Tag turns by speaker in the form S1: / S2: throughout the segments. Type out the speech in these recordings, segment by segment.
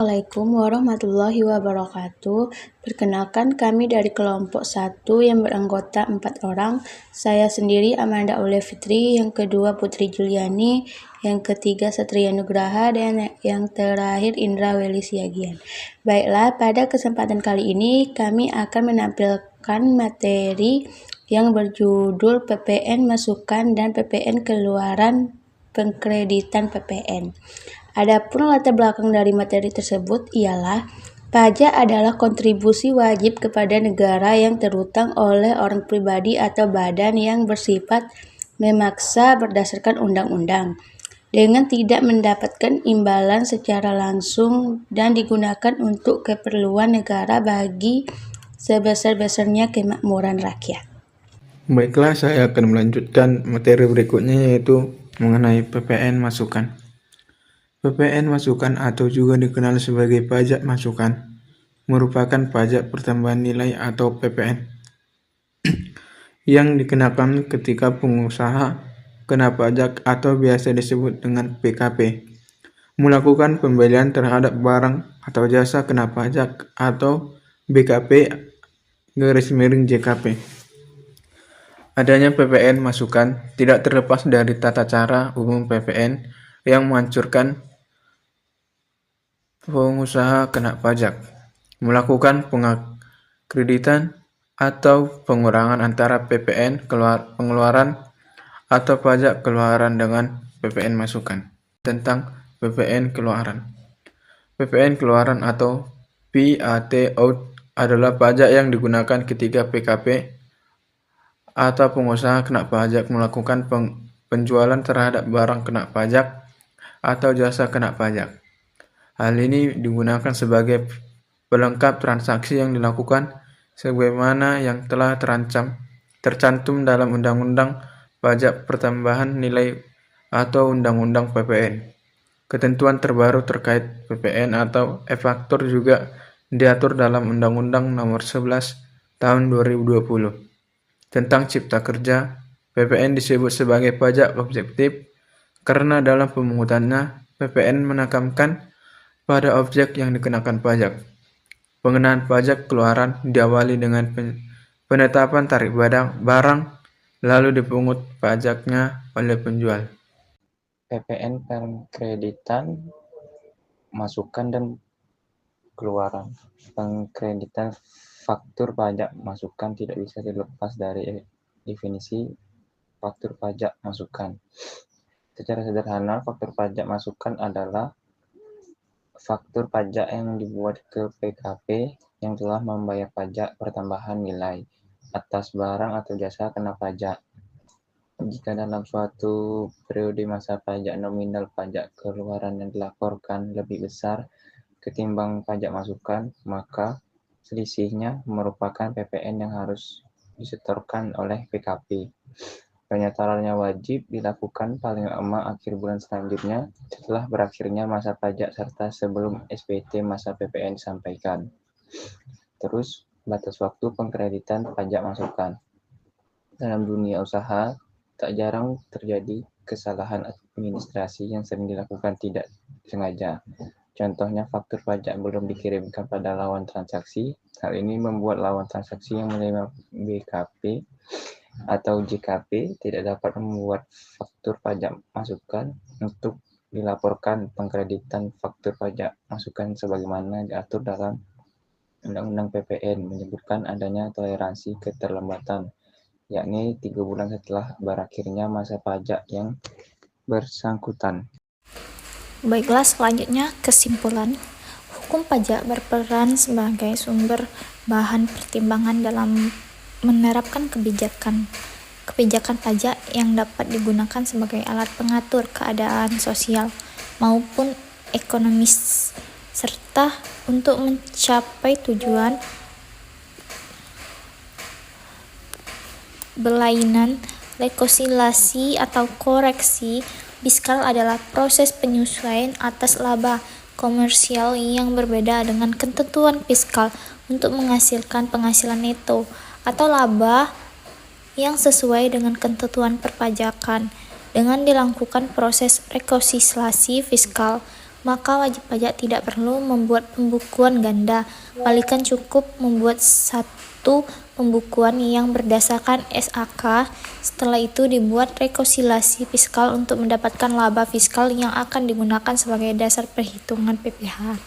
S1: Assalamualaikum warahmatullahi wabarakatuh. Perkenalkan, kami dari kelompok 1 yang beranggota 4 orang. Saya sendiri Amanda Aulia Fitri, yang kedua Putri Juliani, yang ketiga Satria Nugraha, dan yang terakhir Indra Weli Siagian. Baiklah, pada kesempatan kali ini kami akan menampilkan materi yang berjudul PPN Masukan dan PPN Keluaran Pengkreditan PPN. Adapun latar belakang dari materi tersebut ialah pajak adalah kontribusi wajib kepada negara yang terutang oleh orang pribadi atau badan yang bersifat memaksa berdasarkan undang-undang dengan tidak mendapatkan imbalan secara langsung dan digunakan untuk keperluan negara bagi sebesar-besarnya kemakmuran rakyat.
S2: Baiklah, saya akan melanjutkan materi berikutnya, yaitu mengenai PPN masukan. PPN masukan atau juga dikenal sebagai pajak masukan merupakan pajak pertambahan nilai atau PPN yang dikenakan ketika pengusaha kena pajak atau biasa disebut dengan PKP melakukan pembelian terhadap barang atau jasa kena pajak atau BKP_JKP. Adanya PPN masukan tidak terlepas dari tata cara umum PPN yang menghancurkan pengusaha kena pajak, melakukan pengakreditan atau pengurangan antara PPN pengeluaran atau pajak keluaran dengan PPN masukan. Tentang PPN keluaran. PPN keluaran atau PAT out adalah pajak yang digunakan ketika PKP atau pengusaha kena pajak melakukan penjualan terhadap barang kena pajak atau jasa kena pajak. Hal ini digunakan sebagai pelengkap transaksi yang dilakukan sebagaimana yang telah tercantum dalam Undang-Undang Pajak Pertambahan Nilai atau Undang-Undang PPN. Ketentuan terbaru terkait PPN atau e-faktur juga diatur dalam Undang-Undang Nomor 11 Tahun 2020 tentang Cipta Kerja. PPN disebut sebagai pajak objektif karena dalam pemungutannya PPN menekankan pada objek yang dikenakan pajak. Pengenaan pajak keluaran diawali dengan penetapan tarif barang, lalu dipungut pajaknya oleh penjual.
S3: PPN pengkreditan masukan dan keluaran. Pengkreditan faktur pajak masukan tidak bisa dilepas dari definisi faktur pajak masukan. Secara sederhana, faktur pajak masukan adalah faktur pajak yang dibuat ke PKP yang telah membayar pajak pertambahan nilai atas barang atau jasa kena pajak. Jika dalam suatu periode masa pajak nominal pajak keluaran yang dilaporkan lebih besar ketimbang pajak masukan, maka selisihnya merupakan PPN yang harus disetorkan oleh PKP. Penyetorannya wajib dilakukan paling lama akhir bulan selanjutnya setelah berakhirnya masa pajak serta sebelum SPT masa PPN disampaikan. Terus, batas waktu pengkreditan pajak masukan. Dalam dunia usaha, tak jarang terjadi kesalahan administrasi yang sering dilakukan tidak sengaja. Contohnya, faktur pajak belum dikirimkan pada lawan transaksi. Hal ini membuat lawan transaksi yang menerima BKP atau JKP tidak dapat membuat faktur pajak masukan untuk dilaporkan. Pengkreditan faktur pajak masukan sebagaimana diatur dalam Undang-Undang PPN menyebutkan adanya toleransi keterlambatan, yakni 3 bulan setelah berakhirnya masa pajak yang bersangkutan.
S4: Baiklah, selanjutnya kesimpulan. Hukum pajak berperan sebagai sumber bahan pertimbangan dalam menerapkan kebijakan pajak yang dapat digunakan sebagai alat pengatur keadaan sosial maupun ekonomis serta untuk mencapai tujuan belainan rekonsiliasi atau koreksi fiskal adalah proses penyesuaian atas laba komersial yang berbeda dengan ketentuan fiskal untuk menghasilkan penghasilan neto atau laba yang sesuai dengan ketentuan perpajakan. Dengan dilakukan proses rekonsiliasi fiskal, maka wajib pajak tidak perlu membuat pembukuan ganda, melainkan cukup membuat satu pembukuan yang berdasarkan SAK. Setelah itu dibuat rekonsiliasi fiskal untuk mendapatkan laba fiskal yang akan digunakan sebagai dasar perhitungan PPh.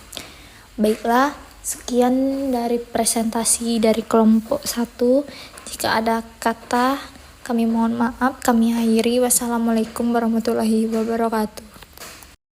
S4: Baiklah, sekian dari presentasi dari kelompok 1. Jika ada kata, kami mohon maaf, kami akhiri. Wassalamualaikum warahmatullahi wabarakatuh.